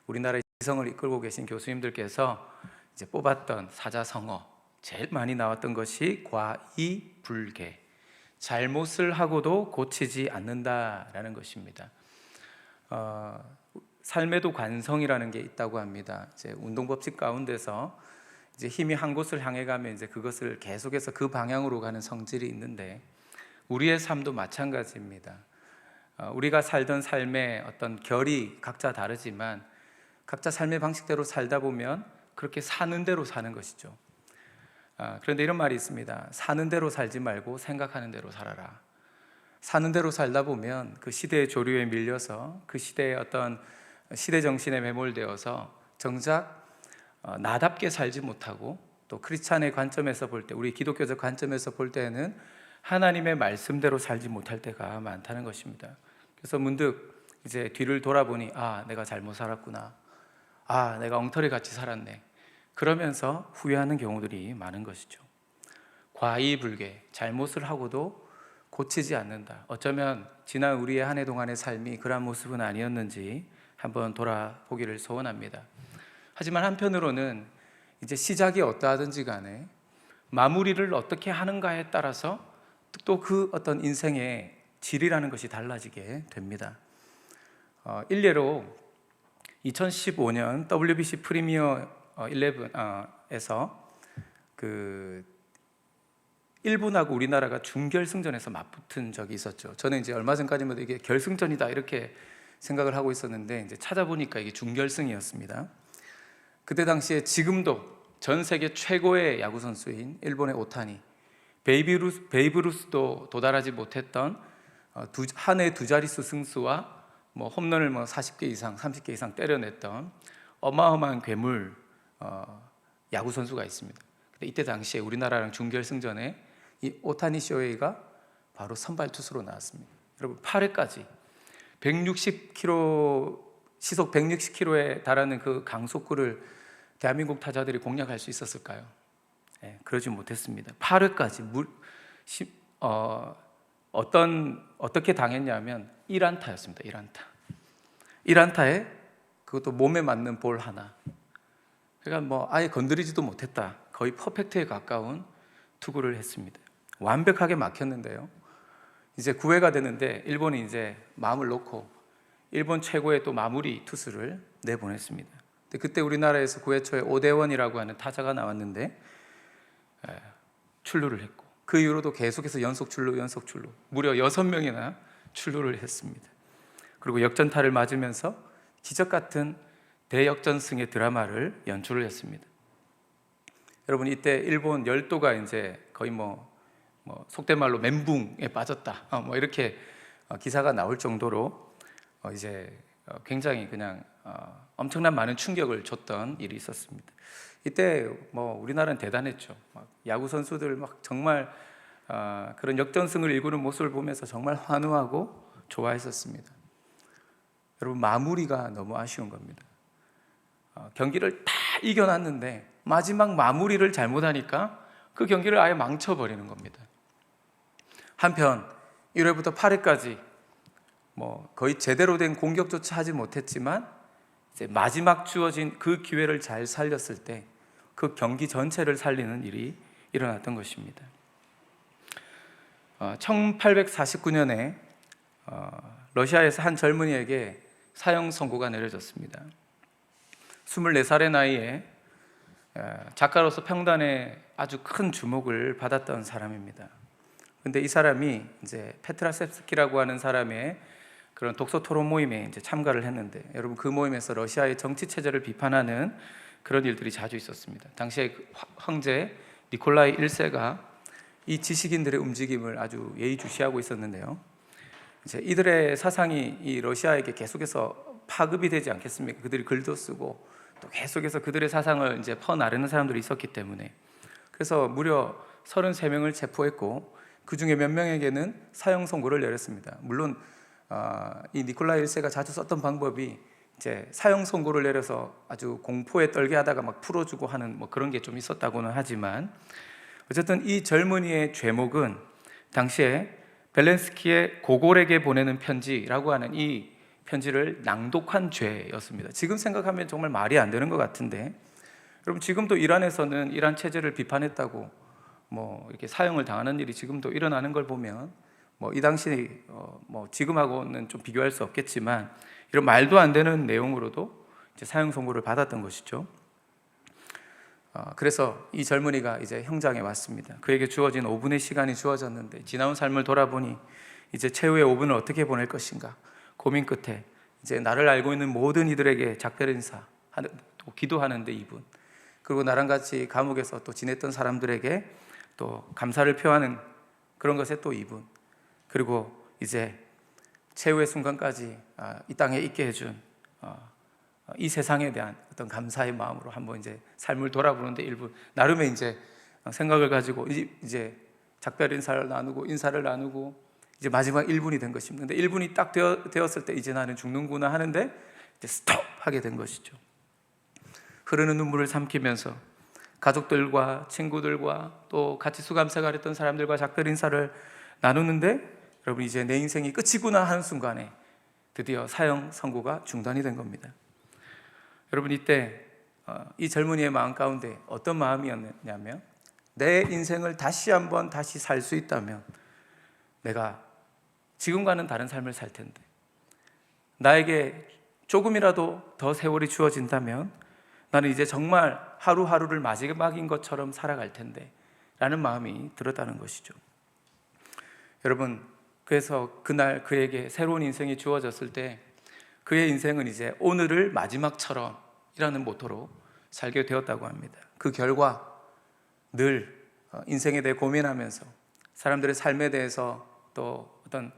우리나라의 지성을 이끌고 계신 교수님들께서 이제 뽑았던 사자성어 제일 많이 나왔던 것이 과이불개, 잘못을 하고도 고치지 않는다라는 것입니다. 삶에도 관성이라는 게 있다고 합니다. 이제 운동 법칙 가운데서 이제 힘이 한 곳을 향해 가면 이제 그것을 계속해서 그 방향으로 가는 성질이 있는데, 우리의 삶도 마찬가지입니다. 우리가 살던 삶의 어떤 결이 각자 다르지만 각자 삶의 방식대로 살다 보면 그렇게 사는 대로 사는 것이죠. 그런데 이런 말이 있습니다. 사는 대로 살지 말고 생각하는 대로 살아라. 사는 대로 살다 보면 그 시대의 조류에 밀려서 그 시대의 어떤 시대 정신에 매몰되어서 정작 나답게 살지 못하고, 또 크리스찬의 관점에서 볼 때, 우리 기독교적 관점에서 볼 때는 하나님의 말씀대로 살지 못할 때가 많다는 것입니다. 그래서 문득 이제 뒤를 돌아보니 내가 잘못 살았구나, 내가 엉터리 같이 살았네, 그러면서 후회하는 경우들이 많은 것이죠. 과이불개, 잘못을 하고도 고치지 않는다. 어쩌면 지난 우리의 한 해 동안의 삶이 그러한 모습은 아니었는지 한번 돌아보기를 소원합니다. 하지만 한편으로는 이제 시작이 어떠하든지 간에 마무리를 어떻게 하는가에 따라서 또 그 어떤 인생의 질이라는 것이 달라지게 됩니다. 일례로 2015년 WBC 프리미어 11에서 그 일본하고 우리나라가 준결승전에서 맞붙은 적이 있었죠. 저는 이제 얼마 전까지만 이게 결승전이다 이렇게 생각을 하고 있었는데, 이제 찾아보니까 이게 준결승이었습니다. 그때 당시에 지금도 전 세계 최고의 야구 선수인 일본의 오타니, 베이브루스도 도달하지 못했던 한 해 두 자릿수 승수와 홈런을 40개 이상, 30개 이상 때려냈던 어마어마한 괴물 야구 선수가 있습니다. 근데 이때 당시에 우리나라랑 준결승전에 이 오타니 쇼헤이가 바로 선발 투수로 나왔습니다. 여러분, 8회까지 160km, 시속 160km에 달하는 그 강속구를 대한민국 타자들이 공략할 수 있었을까요? 그러지 못했습니다. 8회까지 어떻게 당했냐면 1안타였습니다. 1안타에 그것도 몸에 맞는 볼 하나. 그러니까 아예 건드리지도 못했다. 거의 퍼펙트에 가까운 투구를 했습니다. 완벽하게 막혔는데요. 이제 9회가 되는데 일본이 이제 마음을 놓고 일본 최고의 또 마무리 투수를 내보냈습니다. 근데 그때 우리나라에서 9회 초에 오대원이라고 하는 타자가 나왔는데 출루를 했고, 그 이후로도 계속해서 연속 출루 무려 6명이나 출루를 했습니다. 그리고 역전타를 맞으면서 기적 같은 대역전승의 드라마를 연출을 했습니다. 여러분, 이때 일본 열도가 이제 거의 속된 말로 멘붕에 빠졌다, 이렇게 기사가 나올 정도로 이제 굉장히 그냥 엄청난 많은 충격을 줬던 일이 있었습니다. 이때 우리나라는 대단했죠. 야구 선수들 정말 그런 역전승을 이루는 모습을 보면서 정말 환호하고 좋아했었습니다. 여러분, 마무리가 너무 아쉬운 겁니다. 경기를 다 이겨놨는데 마지막 마무리를 잘못하니까 그 경기를 아예 망쳐버리는 겁니다. 한편 1회부터 8회까지 거의 제대로 된 공격조차 하지 못했지만 이제 마지막 주어진 그 기회를 잘 살렸을 때 그 경기 전체를 살리는 일이 일어났던 것입니다. 1849년에 러시아에서 한 젊은이에게 사형 선고가 내려졌습니다. 24살의 나이에 작가로서 평단에 아주 큰 주목을 받았던 사람입니다. 그런데 이 사람이 이제 페트라셉스키라고 하는 사람의 그런 독서 토론 모임에 이제 참가를 했는데, 여러분, 그 모임에서 러시아의 정치 체제를 비판하는 그런 일들이 자주 있었습니다. 당시에 황제 니콜라이 1세가 이 지식인들의 움직임을 아주 예의주시하고 있었는데요. 이제 이들의 사상이 이 러시아에게 계속해서 파급이 되지 않겠습니까? 그들이 글도 쓰고 또 계속해서 그들의 사상을 이제 퍼나르는 사람들이 있었기 때문에, 그래서 무려 33명을 체포했고 그 중에 몇 명에게는 사형 선고를 내렸습니다. 물론 이 니콜라이 1세가 자주 썼던 방법이 이제 사형 선고를 내려서 아주 공포에 떨게 하다가 풀어주고 하는 그런 게 좀 있었다고는 하지만, 어쨌든 이 젊은이의 죄목은 당시에 벨렌스키의 고골에게 보내는 편지라고 하는 이 편지를 낭독한 죄였습니다. 지금 생각하면 정말 말이 안 되는 것 같은데, 여러분 지금도 이란에서는 이란 체제를 비판했다고 이렇게 사형을 당하는 일이 지금도 일어나는 걸 보면 이 당시 지금하고는 좀 비교할 수 없겠지만 이런 말도 안 되는 내용으로도 이제 사형 선고를 받았던 것이죠. 그래서 이 젊은이가 이제 형장에 왔습니다. 그에게 주어진 5분의 시간이 주어졌는데 지나온 삶을 돌아보니 이제 최후의 5분을 어떻게 보낼 것인가 고민 끝에 이제 나를 알고 있는 모든 이들에게 작별 인사, 또 기도하는데 2분, 그리고 나랑 같이 감옥에서 또 지냈던 사람들에게 또 감사를 표하는 그런 것에 또 2분, 그리고 이제 최후의 순간까지 이 땅에 있게 해준 이 세상에 대한 어떤 감사의 마음으로 한번 이제 삶을 돌아보는데 1분, 나름의 이제 생각을 가지고 이제 작별 인사를 나누고 이제 마지막 1분이 된 것입니다. 근데 1분이 딱 되었을 때 이제 나는 죽는구나 하는데 이제 스톱 하게 된 것이죠. 흐르는 눈물을 삼키면서 가족들과 친구들과 또 같이 수감생활 했던 사람들과 작별 인사를 나누는데, 여러분 이제 내 인생이 끝이구나 하는 순간에 드디어 사형 선고가 중단이 된 겁니다. 여러분 이때 이 젊은이의 마음 가운데 어떤 마음이었냐면, 내 인생을 다시 살 수 있다면 내가 지금과는 다른 삶을 살 텐데, 나에게 조금이라도 더 세월이 주어진다면 나는 이제 정말 하루하루를 마지막인 것처럼 살아갈 텐데 라는 마음이 들었다는 것이죠. 여러분, 그래서 그날 그에게 새로운 인생이 주어졌을 때 그의 인생은 이제 오늘을 마지막처럼 이라는 모토로 살게 되었다고 합니다. 그 결과 늘 인생에 대해 고민하면서 사람들의 삶에 대해서 또 어떤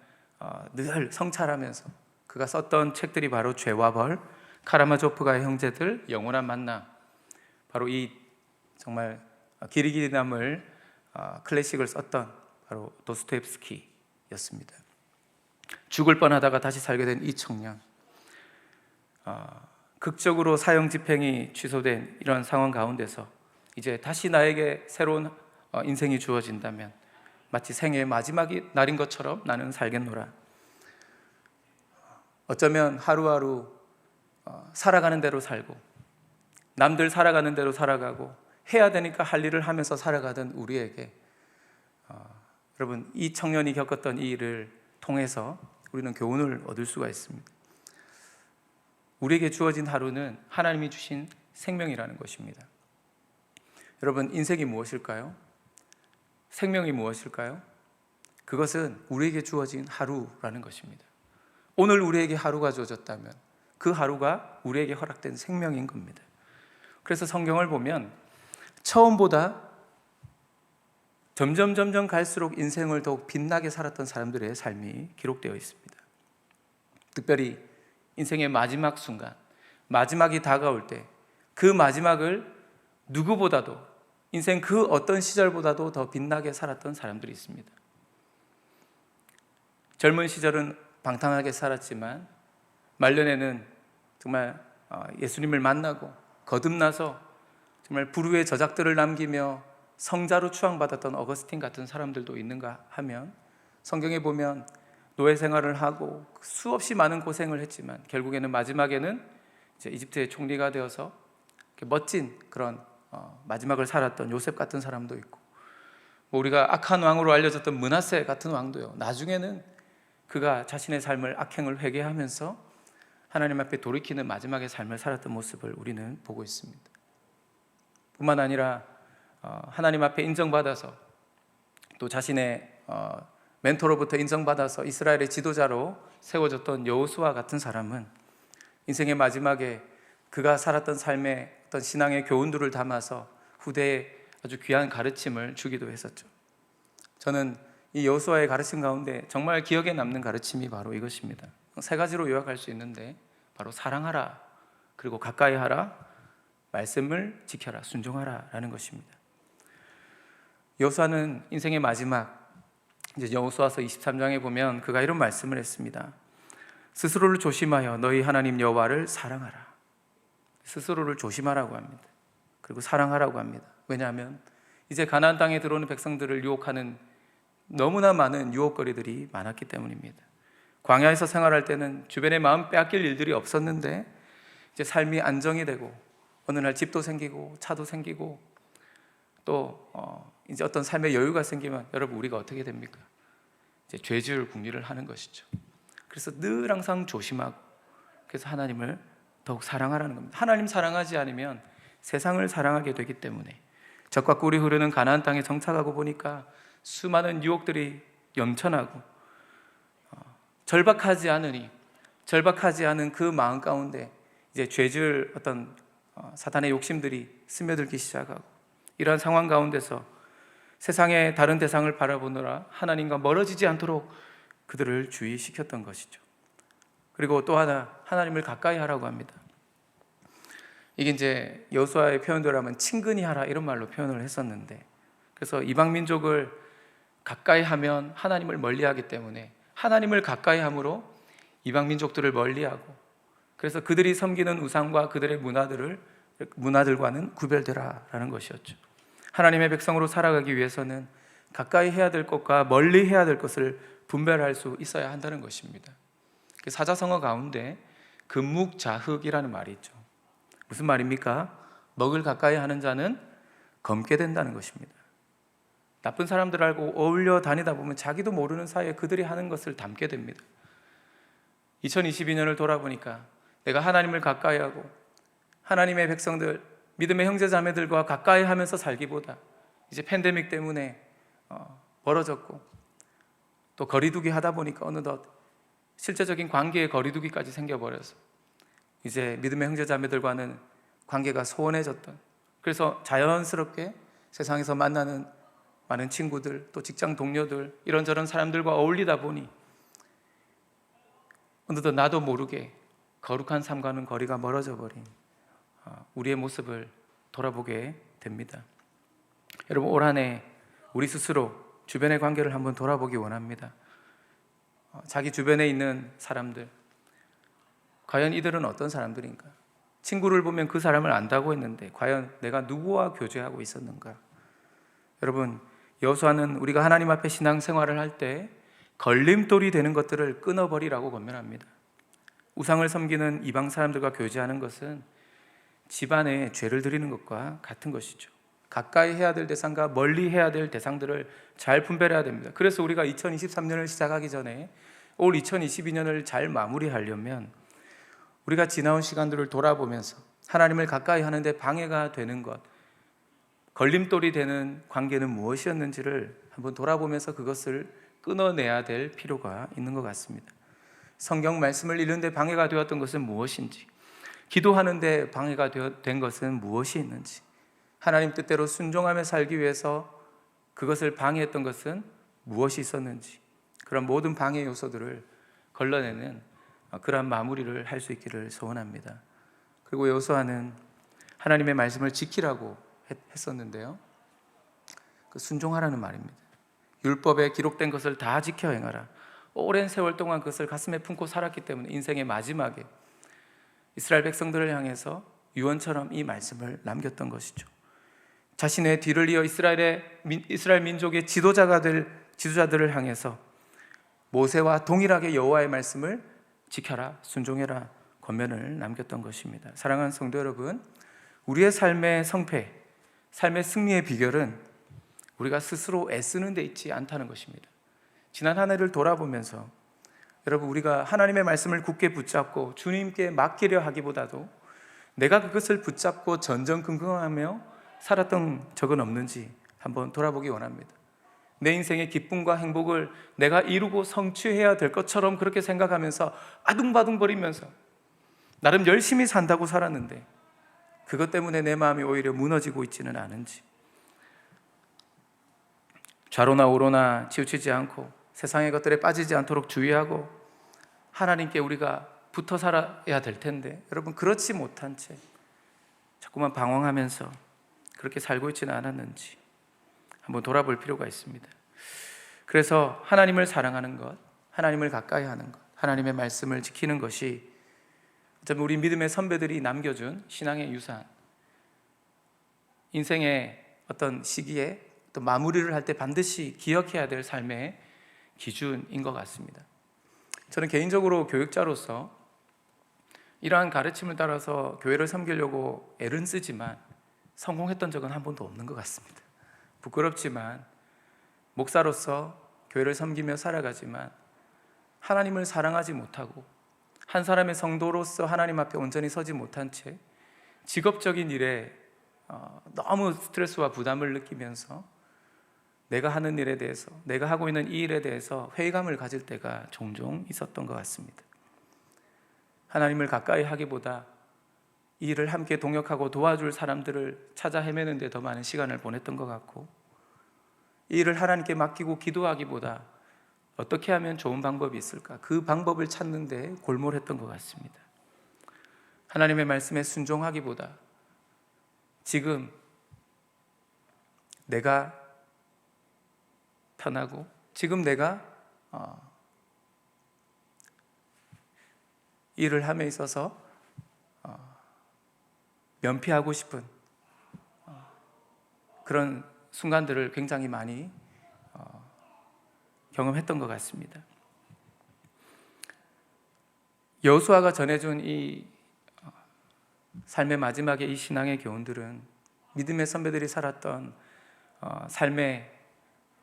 늘 성찰하면서 그가 썼던 책들이 바로 죄와 벌, 카라마조프가의 형제들, 영원한 만남, 바로 이 정말 길이 남을 클래식을 썼던 바로 도스토옙스키였습니다. 죽을 뻔하다가 다시 살게 된 이 청년, 극적으로 사형 집행이 취소된 이런 상황 가운데서 이제 다시 나에게 새로운 인생이 주어진다면 마치 생애의 마지막 날인 것처럼 나는 살겠노라. 어쩌면 하루하루 살아가는 대로 살고 남들 살아가는 대로 살아가고 해야 되니까 할 일을 하면서 살아가던 우리에게 여러분 이 청년이 겪었던 이 일을 통해서 우리는 교훈을 얻을 수가 있습니다. 우리에게 주어진 하루는 하나님이 주신 생명이라는 것입니다. 여러분 인생이 무엇일까요? 생명이 무엇일까요? 그것은 우리에게 주어진 하루라는 것입니다. 오늘 우리에게 하루가 주어졌다면 그 하루가 우리에게 허락된 생명인 겁니다. 그래서 성경을 보면 처음보다 점점 갈수록 인생을 더욱 빛나게 살았던 사람들의 삶이 기록되어 있습니다. 특별히 인생의 마지막 순간, 마지막이 다가올 때 그 마지막을 누구보다도 인생 그 어떤 시절보다도 더 빛나게 살았던 사람들이 있습니다. 젊은 시절은 방탕하게 살았지만 말년에는 정말 예수님을 만나고 거듭나서 정말 불후의 저작들을 남기며 성자로 추앙받았던 어거스틴 같은 사람들도 있는가 하면, 성경에 보면 노예 생활을 하고 수없이 많은 고생을 했지만 결국에는 마지막에는 이제 이집트의 총리가 되어서 멋진 그런 마지막을 살았던 요셉 같은 사람도 있고, 우리가 악한 왕으로 알려졌던 므낫세 같은 왕도요, 나중에는 그가 자신의 삶을 악행을 회개하면서 하나님 앞에 돌이키는 마지막의 삶을 살았던 모습을 우리는 보고 있습니다. 뿐만 아니라 하나님 앞에 인정받아서 또 자신의 멘토로부터 인정받아서 이스라엘의 지도자로 세워졌던 여호수아 같은 사람은 인생의 마지막에 그가 살았던 삶의 어떤 신앙의 교훈들을 담아서 후대에 아주 귀한 가르침을 주기도 했었죠. 저는 이 여호수아의 가르침 가운데 정말 기억에 남는 가르침이 바로 이것입니다. 세 가지로 요약할 수 있는데 바로 사랑하라, 그리고 가까이 하라, 말씀을 지켜라, 순종하라 라는 것입니다. 여호수아는 인생의 마지막, 이제 여호수아서 23장에 보면 그가 이런 말씀을 했습니다. 스스로를 조심하여 너희 하나님 여호와를 사랑하라. 스스로를 조심하라고 합니다. 그리고 사랑하라고 합니다. 왜냐하면 이제 가나안 땅에 들어오는 백성들을 유혹하는 너무나 많은 유혹거리들이 많았기 때문입니다. 광야에서 생활할 때는 주변에 마음 빼앗길 일들이 없었는데 이제 삶이 안정이 되고 어느 날 집도 생기고 차도 생기고 또 이제 어떤 삶의 여유가 생기면 여러분 우리가 어떻게 됩니까? 이제 죄지을 궁리를 하는 것이죠. 그래서 늘 항상 조심하고 그래서 하나님을 더욱 사랑하라는 겁니다. 하나님 사랑하지 않으면 세상을 사랑하게 되기 때문에 적과 꿀이 흐르는 가나안 땅에 정착하고 보니까 수많은 유혹들이 넘쳐나고 절박하지 않은 그 마음 가운데 이제 죄질 어떤 사탄의 욕심들이 스며들기 시작하고 이러한 상황 가운데서 세상의 다른 대상을 바라보느라 하나님과 멀어지지 않도록 그들을 주의시켰던 것이죠. 그리고 또 하나 하나님을 가까이 하라고 합니다. 이게 이제 여호수아의 표현대로 하면 친근히 하라 이런 말로 표현을 했었는데 그래서 이방 민족을 가까이 하면 하나님을 멀리하기 때문에 하나님을 가까이 함으로 이방 민족들을 멀리하고 그래서 그들이 섬기는 우상과 그들의 문화들과는 구별되라라는 것이었죠. 하나님의 백성으로 살아가기 위해서는 가까이 해야 될 것과 멀리 해야 될 것을 분별할 수 있어야 한다는 것입니다. 사자성어 가운데 금묵자흑이라는 말이 있죠. 무슨 말입니까? 먹을 가까이 하는 자는 검게 된다는 것입니다. 나쁜 사람들하고 어울려 다니다 보면 자기도 모르는 사이에 그들이 하는 것을 담게 됩니다. 2022년을 돌아보니까 내가 하나님을 가까이 하고 하나님의 백성들, 믿음의 형제 자매들과 가까이 하면서 살기보다 이제 팬데믹 때문에 멀어졌고 또 거리두기 하다 보니까 어느덧 실제적인 관계의 거리두기까지 생겨버려서 이제 믿음의 형제 자매들과는 관계가 소원해졌던, 그래서 자연스럽게 세상에서 만나는 많은 친구들 또 직장 동료들 이런저런 사람들과 어울리다 보니 어느덧 나도 모르게 거룩한 삶과는 거리가 멀어져 버린 우리의 모습을 돌아보게 됩니다. 여러분 올 한 해 우리 스스로 주변의 관계를 한번 돌아보기 원합니다. 자기 주변에 있는 사람들 과연 이들은 어떤 사람들인가? 친구를 보면 그 사람을 안다고 했는데 과연 내가 누구와 교제하고 있었는가? 여러분 여호수아는 우리가 하나님 앞에 신앙생활을 할 때 걸림돌이 되는 것들을 끊어버리라고 권면합니다. 우상을 섬기는 이방 사람들과 교제하는 것은 집안에 죄를 드리는 것과 같은 것이죠. 가까이 해야 될 대상과 멀리 해야 될 대상들을 잘 분별해야 됩니다. 그래서 우리가 2023년을 시작하기 전에 올 2022년을 잘 마무리하려면 우리가 지나온 시간들을 돌아보면서 하나님을 가까이 하는데 방해가 되는 것, 걸림돌이 되는 관계는 무엇이었는지를 한번 돌아보면서 그것을 끊어내야 될 필요가 있는 것 같습니다. 성경 말씀을 읽는데 방해가 되었던 것은 무엇인지, 기도하는데 방해가 된 것은 무엇이 있는지, 하나님 뜻대로 순종하며 살기 위해서 그것을 방해했던 것은 무엇이 있었는지, 그런 모든 방해 요소들을 걸러내는 그러한 마무리를 할 수 있기를 소원합니다. 그리고 여호수아는 하나님의 말씀을 지키라고 했었는데요, 그 순종하라는 말입니다. 율법에 기록된 것을 다 지켜 행하라. 오랜 세월 동안 그것을 가슴에 품고 살았기 때문에 인생의 마지막에 이스라엘 백성들을 향해서 유언처럼 이 말씀을 남겼던 것이죠. 자신의 뒤를 이어 이스라엘 민족의 지도자들을 향해서 모세와 동일하게 여호와의 말씀을 지켜라, 순종해라 권면을 남겼던 것입니다. 사랑하는 성도 여러분, 우리의 삶의 성패, 삶의 승리의 비결은 우리가 스스로 애쓰는 데 있지 않다는 것입니다. 지난 한 해를 돌아보면서 여러분 우리가 하나님의 말씀을 굳게 붙잡고 주님께 맡기려 하기보다도 내가 그것을 붙잡고 전전긍긍하며 살았던 적은 없는지 한번 돌아보기 원합니다. 내 인생의 기쁨과 행복을 내가 이루고 성취해야 될 것처럼 그렇게 생각하면서 아둥바둥거리면서 나름 열심히 산다고 살았는데 그것 때문에 내 마음이 오히려 무너지고 있지는 않은지, 좌로나 우로나 치우치지 않고 세상의 것들에 빠지지 않도록 주의하고 하나님께 우리가 붙어 살아야 될 텐데 여러분 그렇지 못한 채 자꾸만 방황하면서 그렇게 살고 있지는 않았는지 한번 돌아볼 필요가 있습니다. 그래서 하나님을 사랑하는 것, 하나님을 가까이 하는 것, 하나님의 말씀을 지키는 것이 우리 믿음의 선배들이 남겨준 신앙의 유산, 인생의 어떤 시기에 또 마무리를 할 때 반드시 기억해야 될 삶의 기준인 것 같습니다. 저는 개인적으로 교육자로서 이러한 가르침을 따라서 교회를 섬기려고 애를 쓰지만 성공했던 적은 한 번도 없는 것 같습니다. 부끄럽지만 목사로서 교회를 섬기며 살아가지만 하나님을 사랑하지 못하고 한 사람의 성도로서 하나님 앞에 온전히 서지 못한 채 직업적인 일에 너무 스트레스와 부담을 느끼면서 내가 하는 일에 대해서, 내가 하고 있는 이 일에 대해서 회의감을 가질 때가 종종 있었던 것 같습니다. 하나님을 가까이 하기보다 이 일을 함께 동역하고 도와줄 사람들을 찾아 헤매는 데 더 많은 시간을 보냈던 것 같고, 이 일을 하나님께 맡기고 기도하기보다 어떻게 하면 좋은 방법이 있을까, 그 방법을 찾는 데 골몰했던 것 같습니다. 하나님의 말씀에 순종하기보다 지금 내가 편하고 지금 내가 일을 함에 있어서 면피하고 싶은 그런 순간들을 굉장히 많이 경험했던 것 같습니다. 여호수아가 전해준 이 삶의 마지막에 이 신앙의 교훈들은 믿음의 선배들이 살았던 삶의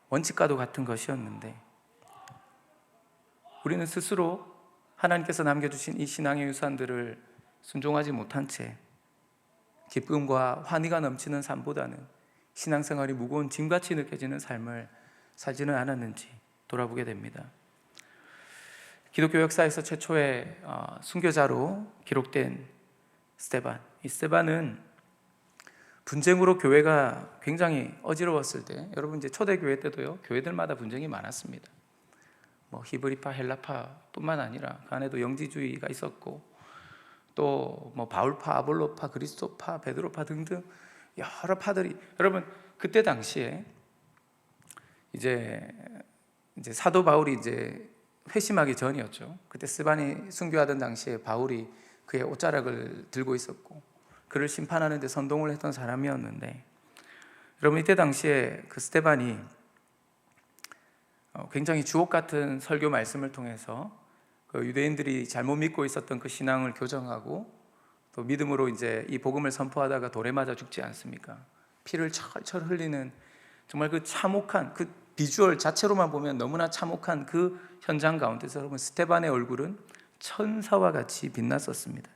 원칙과도 같은 것이었는데, 우리는 스스로 하나님께서 남겨주신 이 신앙의 유산들을 순종하지 못한 채 기쁨과 환희가 넘치는 삶보다는 신앙생활이 무거운 짐같이 느껴지는 삶을 살지는 않았는지 돌아보게 됩니다. 기독교 역사에서 최초의 순교자로 기록된 스데반, 이 스데반은 분쟁으로 교회가 굉장히 어지러웠을 때, 여러분 이제 초대교회 때도요, 교회들마다 분쟁이 많았습니다. 히브리파, 헬라파뿐만 아니라 그 안에도 영지주의가 있었고, 또 바울파, 아볼로파, 그리스도파, 베드로파 등등 여러 파들이, 여러분 그때 당시에 이제 사도 바울이 이제 회심하기 전이었죠. 그때 스데반이 순교하던 당시에 바울이 그의 옷자락을 들고 있었고 그를 심판하는 데 선동을 했던 사람이었는데, 여러분 이때 당시에 그 스데반이 굉장히 주옥 같은 설교 말씀을 통해서 그 유대인들이 잘못 믿고 있었던 그 신앙을 교정하고 또 믿음으로 이제 이 복음을 선포하다가 돌에 맞아 죽지 않습니까? 피를 철철 흘리는 정말 그 참혹한 그 비주얼 자체로만 보면 너무나 참혹한 그 현장 가운데서 여러분 스데반의 얼굴은 천사와 같이 빛났었습니다.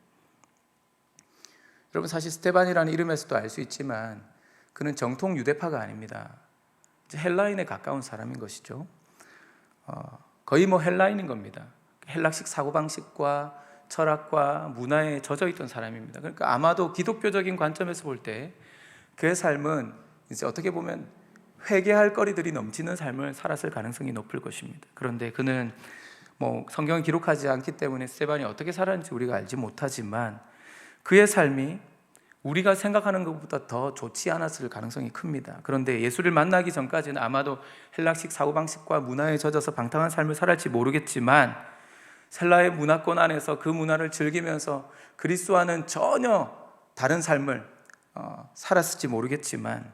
여러분 사실 스데반이라는 이름에서도 알 수 있지만 그는 정통 유대파가 아닙니다. 헬라인에 가까운 사람인 것이죠. 거의 헬라인인 겁니다. 헬락식 사고방식과 철학과 문화에 젖어 있던 사람입니다. 그러니까 아마도 기독교적인 관점에서 볼 때 그의 삶은 이제 어떻게 보면 회개할 거리들이 넘치는 삶을 살았을 가능성이 높을 것입니다. 그런데 그는 성경을 기록하지 않기 때문에 스데반이 어떻게 살았는지 우리가 알지 못하지만 그의 삶이 우리가 생각하는 것보다 더 좋지 않았을 가능성이 큽니다. 그런데 예수를 만나기 전까지는 아마도 헬락식 사고방식과 문화에 젖어서 방탕한 삶을 살았지 모르겠지만 헬라의 문화권 안에서 그 문화를 즐기면서 그리스도와는 전혀 다른 삶을 살았을지 모르겠지만,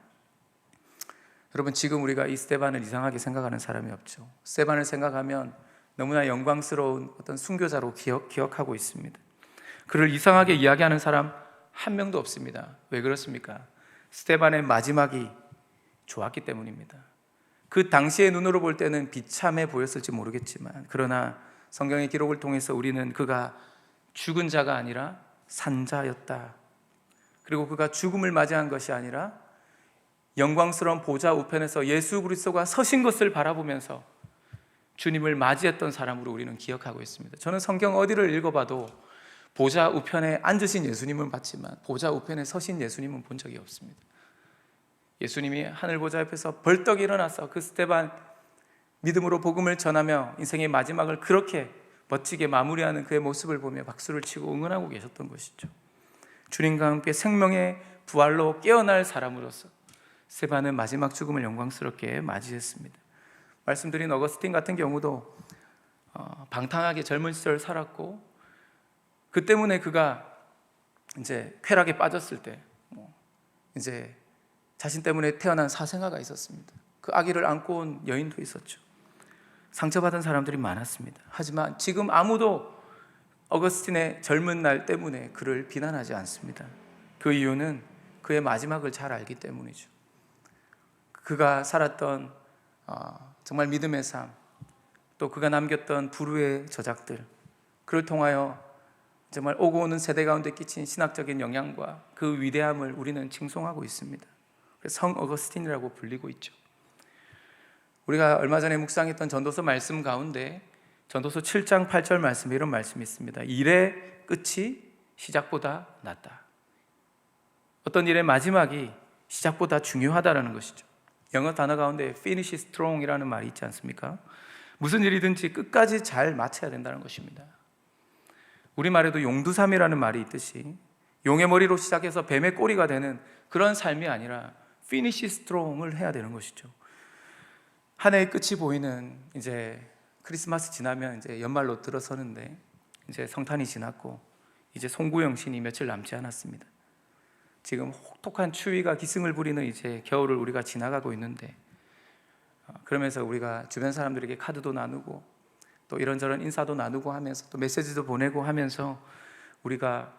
여러분 지금 우리가 이 스데반을 이상하게 생각하는 사람이 없죠. 스데반을 생각하면 너무나 영광스러운 어떤 순교자로 기억하고 있습니다. 그를 이상하게 이야기하는 사람 한 명도 없습니다. 왜 그렇습니까? 스데반의 마지막이 좋았기 때문입니다. 그 당시의 눈으로 볼 때는 비참해 보였을지 모르겠지만, 그러나 성경의 기록을 통해서 우리는 그가 죽은 자가 아니라 산 자였다. 그리고 그가 죽음을 맞이한 것이 아니라 영광스러운 보좌 우편에서 예수 그리스도가 서신 것을 바라보면서 주님을 맞이했던 사람으로 우리는 기억하고 있습니다. 저는 성경 어디를 읽어봐도 보좌 우편에 앉으신 예수님은 봤지만 보좌 우편에 서신 예수님은 본 적이 없습니다. 예수님이 하늘 보좌 옆에서 벌떡 일어나서 그 스데반 믿음으로 복음을 전하며 인생의 마지막을 그렇게 멋지게 마무리하는 그의 모습을 보며 박수를 치고 응원하고 계셨던 것이죠. 주님과 함께 생명의 부활로 깨어날 사람으로서 스데반은 마지막 죽음을 영광스럽게 맞이했습니다. 말씀드린 어거스틴 같은 경우도 방탕하게 젊은 시절 살았고, 그 때문에 그가 이제 쾌락에 빠졌을 때 이제 자신 때문에 태어난 사생아가 있었습니다. 그 아기를 안고 온 여인도 있었죠. 상처받은 사람들이 많았습니다. 하지만 지금 아무도 어거스틴의 젊은 날 때문에 그를 비난하지 않습니다. 그 이유는 그의 마지막을 잘 알기 때문이죠. 그가 살았던 정말 믿음의 삶, 또 그가 남겼던 불후의 저작들, 그를 통하여 정말 오고 오는 세대 가운데 끼친 신학적인 영향과 그 위대함을 우리는 칭송하고 있습니다. 그래서 성 어거스틴이라고 불리고 있죠. 우리가 얼마 전에 묵상했던 전도서 말씀 가운데 전도서 7장 8절 말씀에 이런 말씀이 있습니다. 일의 끝이 시작보다 낫다. 어떤 일의 마지막이 시작보다 중요하다는 것이죠. 영어 단어 가운데 finish strong이라는 말이 있지 않습니까? 무슨 일이든지 끝까지 잘 마쳐야 된다는 것입니다. 우리말에도 용두삼이라는 말이 있듯이 용의 머리로 시작해서 뱀의 꼬리가 되는 그런 삶이 아니라 finish strong을 해야 되는 것이죠. 한 해의 끝이 보이는 이제 크리스마스 지나면 이제 연말로 들어서는데 이제 성탄이 지났고 이제 송구영신이 며칠 남지 않았습니다. 지금 혹독한 추위가 기승을 부리는 이제 겨울을 우리가 지나가고 있는데 그러면서 우리가 주변 사람들에게 카드도 나누고 또 이런저런 인사도 나누고 하면서 또 메시지도 보내고 하면서 우리가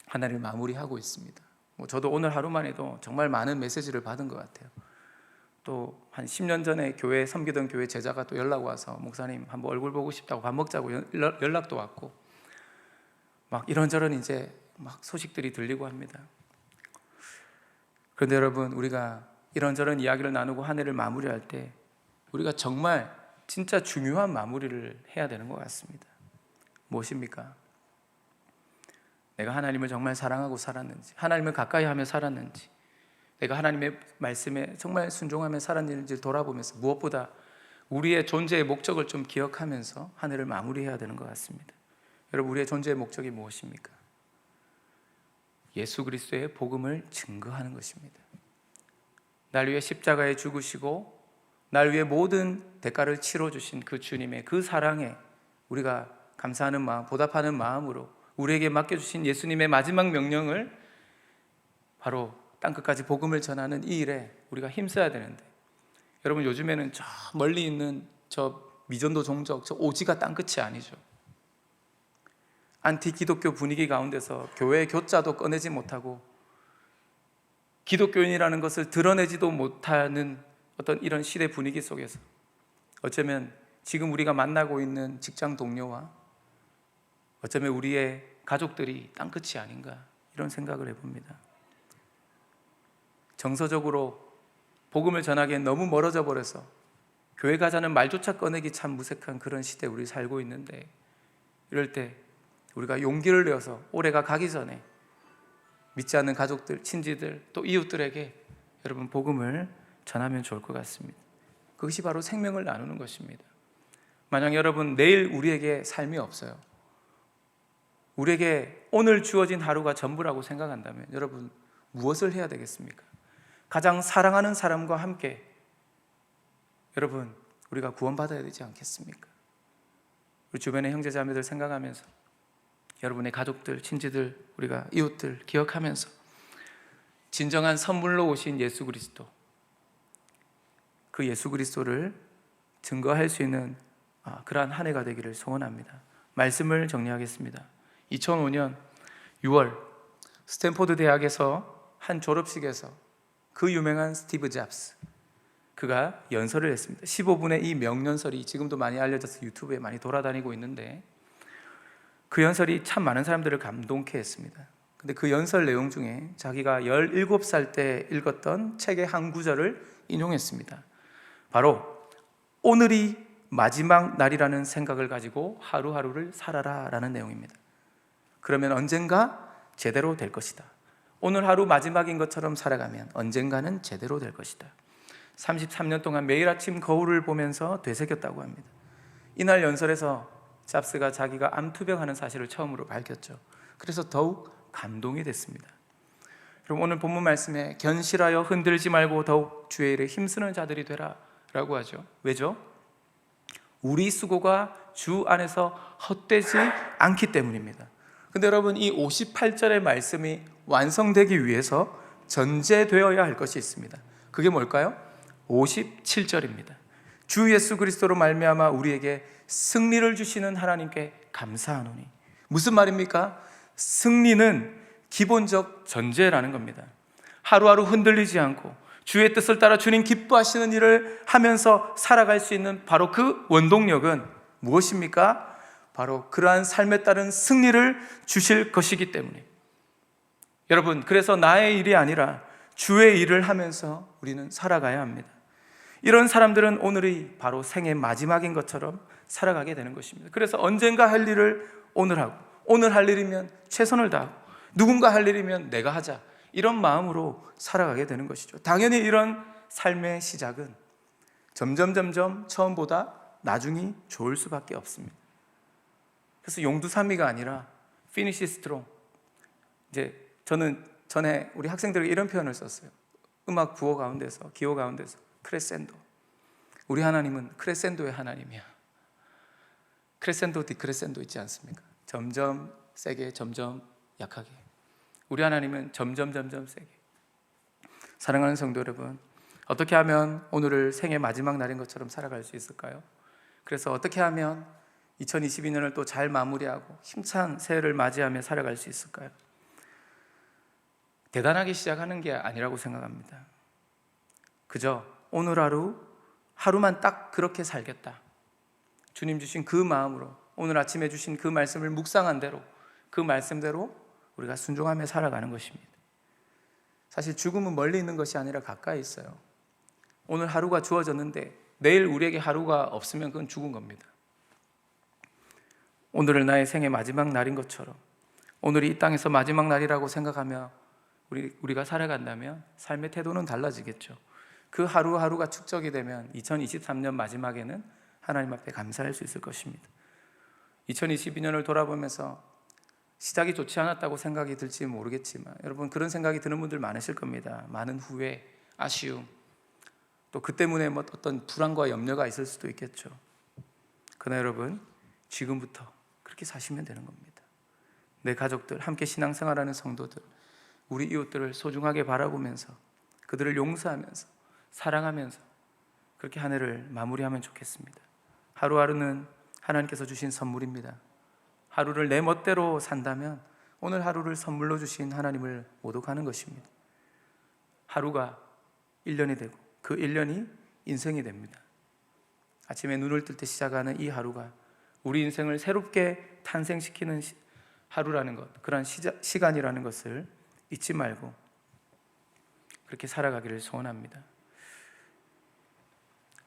한 해를 마무리하고 있습니다. 저도 오늘 하루만 해도 정말 많은 메시지를 받은 것 같아요. 또 한 10년 전에 교회 섬기던 교회 제자가 또 연락 와서 목사님 한번 얼굴 보고 싶다고 밥 먹자고 연락도 왔고 막 이런저런 이제 막 소식들이 들리고 합니다. 그런데 여러분, 우리가 이런저런 이야기를 나누고 한 해를 마무리할 때 우리가 정말 진짜 중요한 마무리를 해야 되는 것 같습니다. 무엇입니까? 내가 하나님을 정말 사랑하고 살았는지, 하나님을 가까이 하며 살았는지, 내가 하나님의 말씀에 정말 순종하며 살았는지를 돌아보면서 무엇보다 우리의 존재의 목적을 좀 기억하면서 한 해를 마무리해야 되는 것 같습니다. 여러분, 우리의 존재의 목적이 무엇입니까? 예수 그리스도의 복음을 증거하는 것입니다. 날 위해 십자가에 죽으시고 날 위해 모든 대가를 치러주신 그 주님의 그 사랑에 우리가 감사하는 마음, 보답하는 마음으로 우리에게 맡겨주신 예수님의 마지막 명령을 바로 땅끝까지 복음을 전하는 이 일에 우리가 힘써야 되는데, 여러분, 요즘에는 저 멀리 있는 저 미전도 종족, 저 오지가 땅끝이 아니죠. 안티 기독교 분위기 가운데서 교회의 교자도 꺼내지 못하고 기독교인이라는 것을 드러내지도 못하는 어떤 이런 시대 분위기 속에서 어쩌면 지금 우리가 만나고 있는 직장 동료와 어쩌면 우리의 가족들이 땅끝이 아닌가, 이런 생각을 해봅니다. 정서적으로 복음을 전하기엔 너무 멀어져 버려서 교회 가자는 말조차 꺼내기 참 무색한 그런 시대에 우리 살고 있는데, 이럴 때 우리가 용기를 내어서 올해가 가기 전에 믿지 않는 가족들, 친지들, 또 이웃들에게 여러분 복음을 전하면 좋을 것 같습니다. 그것이 바로 생명을 나누는 것입니다. 만약 여러분 내일 우리에게 삶이 없어요, 우리에게 오늘 주어진 하루가 전부라고 생각한다면 여러분 무엇을 해야 되겠습니까? 가장 사랑하는 사람과 함께 여러분 우리가 구원받아야 되지 않겠습니까? 우리 주변의 형제자매들 생각하면서 여러분의 가족들, 친지들, 우리가 이웃들 기억하면서 진정한 선물로 오신 예수 그리스도, 그 예수 그리스도를 증거할 수 있는 그러한 한 해가 되기를 소원합니다. 말씀을 정리하겠습니다. 2005년 6월 스탠포드 대학에서 한 졸업식에서 그 유명한 스티브 잡스, 그가 연설을 했습니다. 15분의 이 명연설이 지금도 많이 알려져서 유튜브에 많이 돌아다니고 있는데, 그 연설이 참 많은 사람들을 감동케 했습니다. 근데 그 연설 내용 중에 자기가 17살 때 읽었던 책의 한 구절을 인용했습니다. 바로 오늘이 마지막 날이라는 생각을 가지고 하루하루를 살아라 라는 내용입니다. 그러면 언젠가 제대로 될 것이다. 오늘 하루 마지막인 것처럼 살아가면 언젠가는 제대로 될 것이다. 33년 동안 매일 아침 거울을 보면서 되새겼다고 합니다. 이날 연설에서 잡스가 자기가 암투병하는 사실을 처음으로 밝혔죠. 그래서 더욱 감동이 됐습니다. 그럼 오늘 본문 말씀에 견실하여 흔들지 말고 더욱 주의 일에 힘쓰는 자들이 되라 라고 하죠. 왜죠? 우리 수고가 주 안에서 헛되지 않기 때문입니다. 근데 여러분, 이 58절의 말씀이 완성되기 위해서 전제되어야 할 것이 있습니다. 그게 뭘까요? 57절입니다. 주 예수 그리스도로 말미암아 우리에게 승리를 주시는 하나님께 감사하노니. 무슨 말입니까? 승리는 기본적 전제라는 겁니다. 하루하루 흔들리지 않고 주의 뜻을 따라 주님 기뻐하시는 일을 하면서 살아갈 수 있는 바로 그 원동력은 무엇입니까? 바로 그러한 삶에 따른 승리를 주실 것이기 때문에. 여러분, 그래서 나의 일이 아니라 주의 일을 하면서 우리는 살아가야 합니다. 이런 사람들은 오늘이 바로 생의 마지막인 것처럼 살아가게 되는 것입니다. 그래서 언젠가 할 일을 오늘 하고, 오늘 할 일이면 최선을 다하고, 누군가 할 일이면 내가 하자, 이런 마음으로 살아가게 되는 것이죠. 당연히 이런 삶의 시작은 점점 처음보다 나중이 좋을 수밖에 없습니다. 그래서 용두사미가 아니라 피니시 스트롱. 이제 저는 전에 우리 학생들에게 이런 표현을 썼어요. 음악 구호 가운데서, 기호 가운데서 크레센도. 우리 하나님은 크레센도의 하나님이야. 크레센도, 디크레센도 있지 않습니까? 점점 세게, 점점 약하게. 우리 하나님은 점점 세게. 사랑하는 성도 여러분, 어떻게 하면 오늘을 생의 마지막 날인 것처럼 살아갈 수 있을까요? 그래서 어떻게 하면 2022년을 또 잘 마무리하고 힘찬 새해를 맞이하며 살아갈 수 있을까요? 대단하게 시작하는 게 아니라고 생각합니다. 그저 오늘 하루만 딱 그렇게 살겠다. 주님 주신 그 마음으로, 오늘 아침에 주신 그 말씀을 묵상한 대로, 그 말씀대로 우리가 순종하며 살아가는 것입니다. 사실 죽음은 멀리 있는 것이 아니라 가까이 있어요. 오늘 하루가 주어졌는데 내일 우리에게 하루가 없으면 그건 죽은 겁니다. 오늘을 나의 생의 마지막 날인 것처럼, 오늘이 이 땅에서 마지막 날이라고 생각하며 우리가 살아간다면 삶의 태도는 달라지겠죠. 그 하루하루가 축적이 되면 2023년 마지막에는 하나님 앞에 감사할 수 있을 것입니다. 2022년을 돌아보면서 시작이 좋지 않았다고 생각이 들지 모르겠지만, 여러분, 그런 생각이 드는 분들 많으실 겁니다. 많은 후회, 아쉬움, 또 그 때문에 어떤 불안과 염려가 있을 수도 있겠죠. 그러나 여러분, 지금부터 그렇게 사시면 되는 겁니다. 내 가족들, 함께 신앙생활하는 성도들, 우리 이웃들을 소중하게 바라보면서 그들을 용서하면서 사랑하면서 그렇게 한 해를 마무리하면 좋겠습니다. 하루하루는 하나님께서 주신 선물입니다. 하루를 내 멋대로 산다면 오늘 하루를 선물로 주신 하나님을 모독하는 것입니다. 하루가 1년이 되고 그 1년이 인생이 됩니다. 아침에 눈을 뜰 때 시작하는 이 하루가 우리 인생을 새롭게 탄생시키는 하루라는 것, 그런 시간이라는 것을 잊지 말고 그렇게 살아가기를 소원합니다.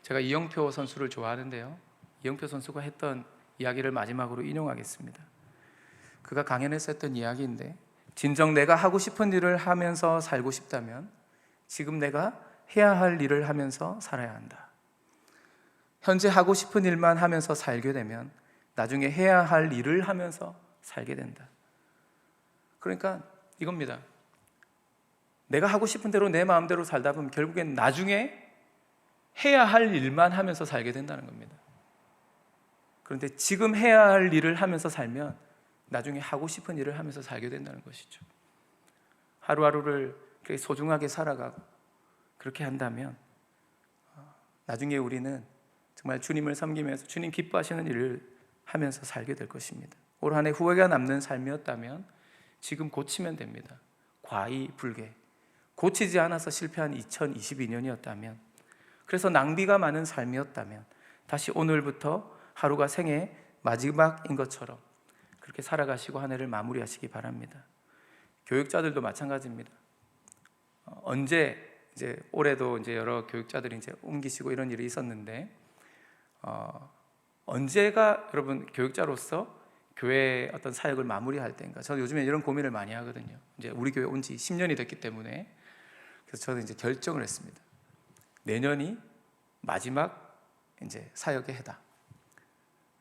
제가 이영표 선수를 좋아하는데요, 이영표 선수가 했던 이야기를 마지막으로 인용하겠습니다. 그가 강연에서 했던 이야기인데, 진정 내가 하고 싶은 일을 하면서 살고 싶다면 지금 내가 해야 할 일을 하면서 살아야 한다. 현재 하고 싶은 일만 하면서 살게 되면 나중에 해야 할 일을 하면서 살게 된다. 그러니까 이겁니다. 내가 하고 싶은 대로 내 마음대로 살다 보면 결국엔 나중에 해야 할 일만 하면서 살게 된다는 겁니다. 그런데 지금 해야 할 일을 하면서 살면 나중에 하고 싶은 일을 하면서 살게 된다는 것이죠. 하루하루를 그렇게 소중하게 살아가고 그렇게 한다면 나중에 우리는 정말 주님을 섬기면서 주님 기뻐하시는 일을 하면서 살게 될 것입니다. 올 한 해 후회가 남는 삶이었다면 지금 고치면 됩니다. 과이불개. 고치지 않아서 실패한 2022년이었다면, 그래서 낭비가 많은 삶이었다면 다시 오늘부터 하루가 생의 마지막인 것처럼 그렇게 살아가시고 한 해를 마무리하시기 바랍니다. 교육자들도 마찬가지입니다. 언제 이제 올해도 이제 여러 교육자들이 이제 옮기시고 이런 일이 있었는데, 언제가 여러분 교육자로서 교회의 어떤 사역을 마무리할 때인가? 저는 요즘에 이런 고민을 많이 하거든요. 이제 우리 교회 온 지 10년이 됐기 때문에, 그래서 저는 이제 결정을 했습니다. 내년이 마지막 이제 사역의 해다.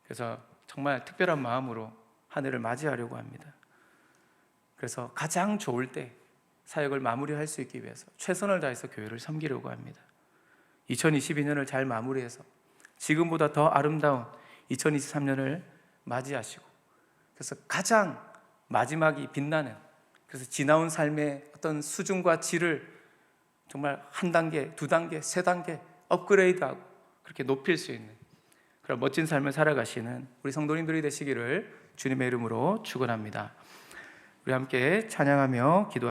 그래서 정말 특별한 마음으로 한 해를 맞이하려고 합니다. 그래서 가장 좋을 때 사역을 마무리할 수 있기 위해서 최선을 다해서 교회를 섬기려고 합니다. 2022년을 잘 마무리해서 지금보다 더 아름다운 2023년을 맞이하시고, 그래서 가장 마지막이 빛나는, 그래서 지나온 삶의 어떤 수준과 질을 정말 한 단계, 두 단계, 세 단계 업그레이드하고 그렇게 높일 수 있는 그런 멋진 삶을 살아가시는 우리 성도님들이 되시기를 주님의 이름으로 축원합니다. 우리 함께 찬양하며 기도